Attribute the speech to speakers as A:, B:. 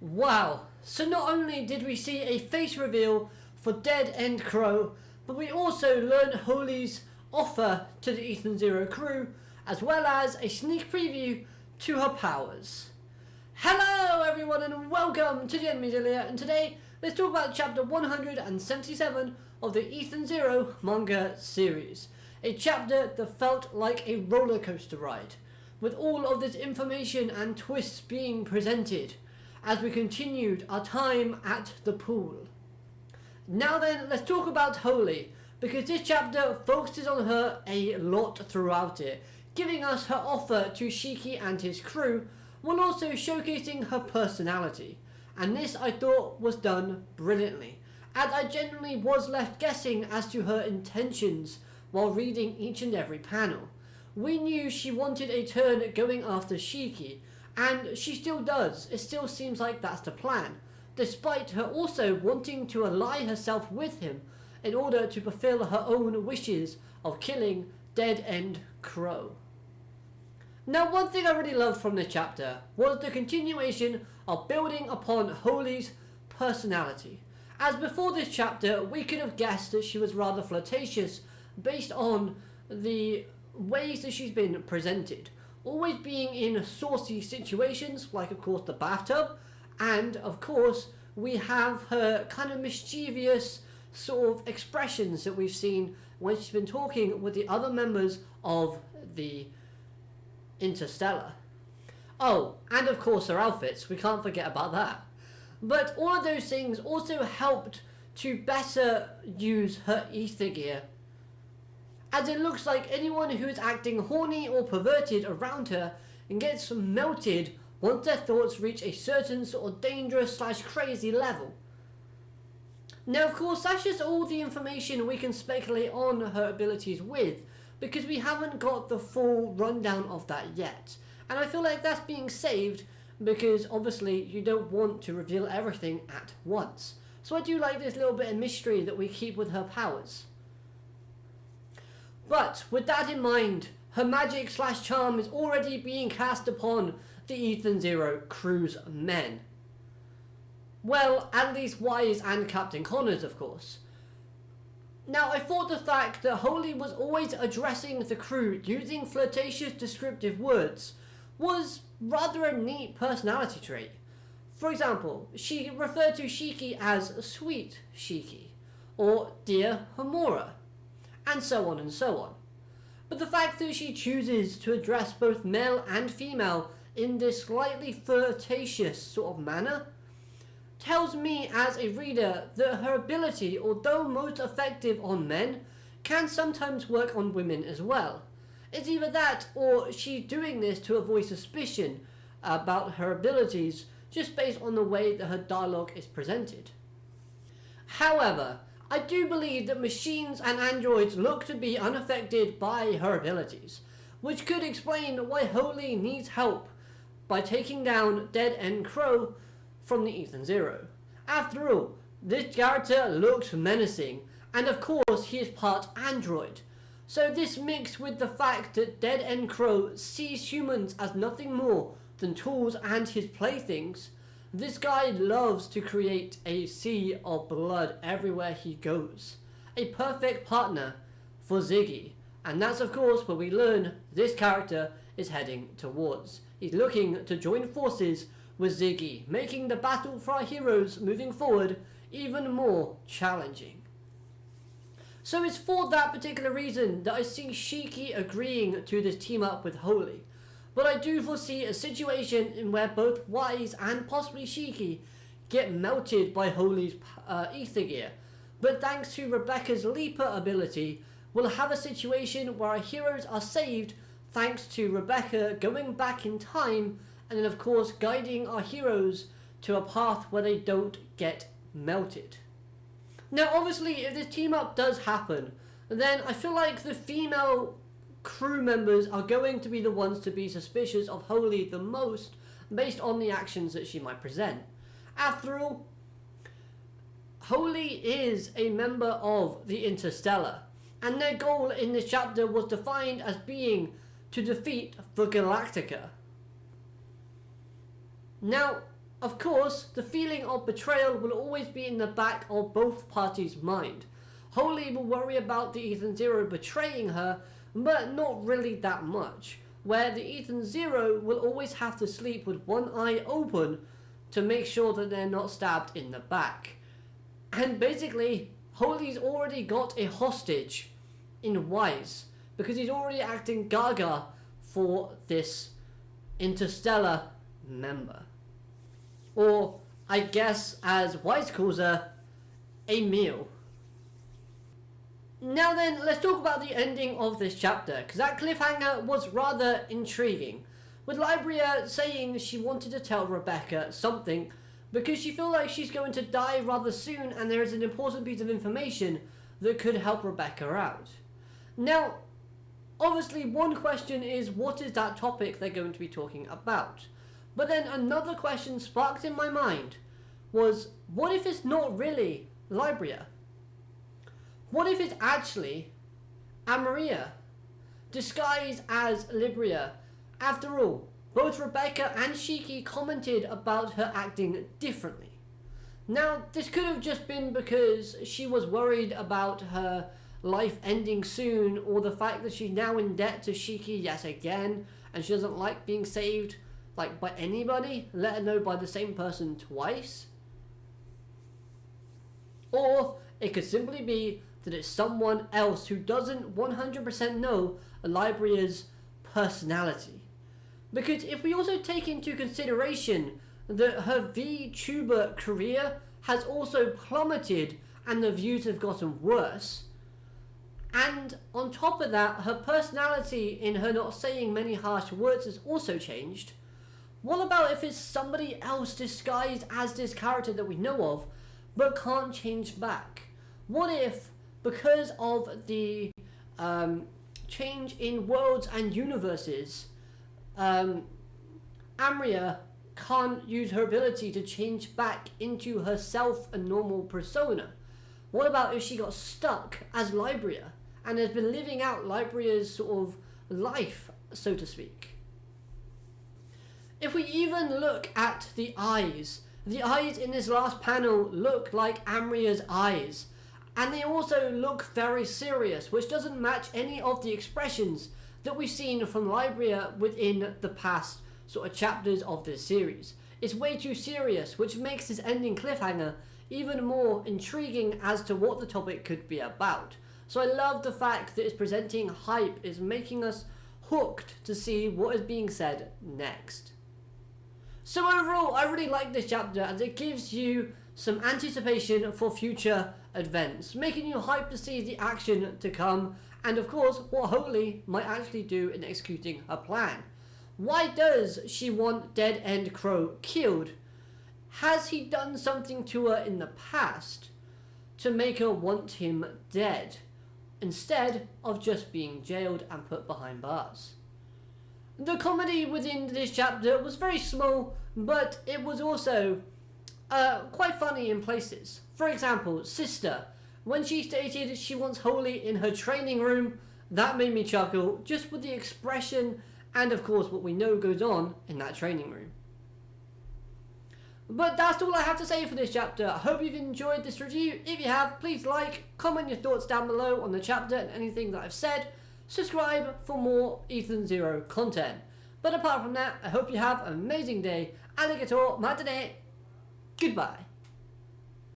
A: Wow, so not only did we see a face reveal for Deadend Crow, but we also learned Holy's offer to the Ethan Zero crew, as well as a sneak preview to her powers. Hello everyone and welcome to the Enemies Earlier, and today let's talk about chapter 177 of the Ethan Zero manga series. A chapter that felt like a roller coaster ride, with all of this information and twists being presented as we continued our time at the pool. Now then, let's talk about Holy, because this chapter focuses on her a lot throughout it, giving us her offer to Shiki and his crew, while also showcasing her personality. And this I thought was done brilliantly, as I genuinely was left guessing as to her intentions while reading each and every panel. We knew she wanted a turn going after Shiki, and she still does. It still seems like that's the plan, despite her also wanting to ally herself with him in order to fulfill her own wishes of killing Deadend Crow. Now, one thing I really loved from this chapter was the continuation of building upon Holy's personality. As before this chapter, we could have guessed that she was rather flirtatious based on the ways that she's been presented. Always being in saucy situations, like of course the bathtub, and of course we have her kind of mischievous sort of expressions that we've seen when she's been talking with the other members of the Interstellar. Oh, and of course her outfits, we can't forget about that. But all of those things also helped to better use her ether gear, as it looks like anyone who is acting horny or perverted around her and gets melted once their thoughts reach a certain sort of dangerous / crazy level. Now of course that's just all the information we can speculate on her abilities with, because we haven't got the full rundown of that yet. And I feel like that's being saved because obviously you don't want to reveal everything at once. So I do like this little bit of mystery that we keep with her powers. But with that in mind, her magic / charm is already being cast upon the Ethan Zero crew's men. Well, at least Wise and Captain Connors, of course. Now, I thought the fact that Holy was always addressing the crew using flirtatious descriptive words was rather a neat personality trait. For example, she referred to Shiki as Sweet Shiki, or Dear Homura, and so on and so on. But the fact that she chooses to address both male and female in this slightly flirtatious sort of manner tells me as a reader that her ability, although most effective on men, can sometimes work on women as well. It's either that or she's doing this to avoid suspicion about her abilities just based on the way that her dialogue is presented. However, I do believe that machines and androids look to be unaffected by her abilities, which could explain why Holy needs help by taking down Deadend Crow from the Ethan Zero. After all, this character looks menacing, and of course he is part android. So this mixed with the fact that Deadend Crow sees humans as nothing more than tools and his playthings, this guy loves to create a sea of blood everywhere he goes. A perfect partner for Ziggy. And that's of course where we learn this character is heading towards. He's looking to join forces with Ziggy, making the battle for our heroes moving forward even more challenging. So it's for that particular reason that I see Shiki agreeing to this team up with Holy. But I do foresee a situation in where both Wise and possibly Shiki get melted by Holy's ether gear. But thanks to Rebecca's leaper ability, we'll have a situation where our heroes are saved thanks to Rebecca going back in time and then of course guiding our heroes to a path where they don't get melted. Now obviously if this team up does happen, then I feel like the female crew members are going to be the ones to be suspicious of Holy the most based on the actions that she might present. After all, Holy is a member of the Interstellar, and their goal in this chapter was defined as being to defeat the Galactica. Now, Of course, the feeling of betrayal will always be in the back of both parties' mind. Holy will worry about the Ethan Zero betraying her, but not really that much, where the Ethan Zero will always have to sleep with one eye open to make sure that they're not stabbed in the back. And basically, Holy's already got a hostage in Wise, because he's already acting gaga for this interstellar member. Or, I guess, as Wise calls her, a meal. Now then, let's talk about the ending of this chapter, because that cliffhanger was rather intriguing, with Libria saying she wanted to tell Rebecca something because she feels like she's going to die rather soon and there is an important piece of information that could help Rebecca out. Now, obviously one question is, what is that topic they're going to be talking about? But then another question sparked in my mind was, what if it's not really Libria? What if it's actually Amaria, disguised as Libria? After all, both Rebecca and Shiki commented about her acting differently. Now, this could have just been because she was worried about her life ending soon, or the fact that she's now in debt to Shiki yet again, and she doesn't like being saved by anybody, let alone by the same person twice. Or it could simply be that it's someone else who doesn't 100% know Libria's personality. Because if we also take into consideration that her VTuber career has also plummeted and the views have gotten worse, and on top of that, her personality in her not saying many harsh words has also changed, what about if it's somebody else disguised as this character that we know of, but can't change back? What if, because of the change in worlds and universes, Amria can't use her ability to change back into herself a normal persona? What about if she got stuck as Libria and has been living out Libria's sort of life, so to speak? If we even look at the eyes in this last panel look like Amria's eyes, and they also look very serious, which doesn't match any of the expressions that we've seen from Libria within the past sort of chapters of this series. It's way too serious, which makes this ending cliffhanger even more intriguing as to what the topic could be about. So I love the fact that it's presenting hype, it's making us hooked to see what is being said next. So overall, I really like this chapter as it gives you some anticipation for future events, making you hyped to see the action to come, and of course what Holy might actually do in executing her plan. Why does she want Deadend Crow killed? Has he done something to her in the past to make her want him dead, instead of just being jailed and put behind bars? The comedy within this chapter was very small, but it was also quite funny in places. For example, Sister, when she stated she wants Holy in her training room, that made me chuckle, just with the expression and of course what we know goes on in that training room. But that's all I have to say for this chapter. I hope you've enjoyed this review. If you have, please like, comment your thoughts down below on the chapter and anything that I've said. Subscribe for more Ethan Zero content. But apart from that, I hope you have an amazing day. Alligator matane. Goodbye.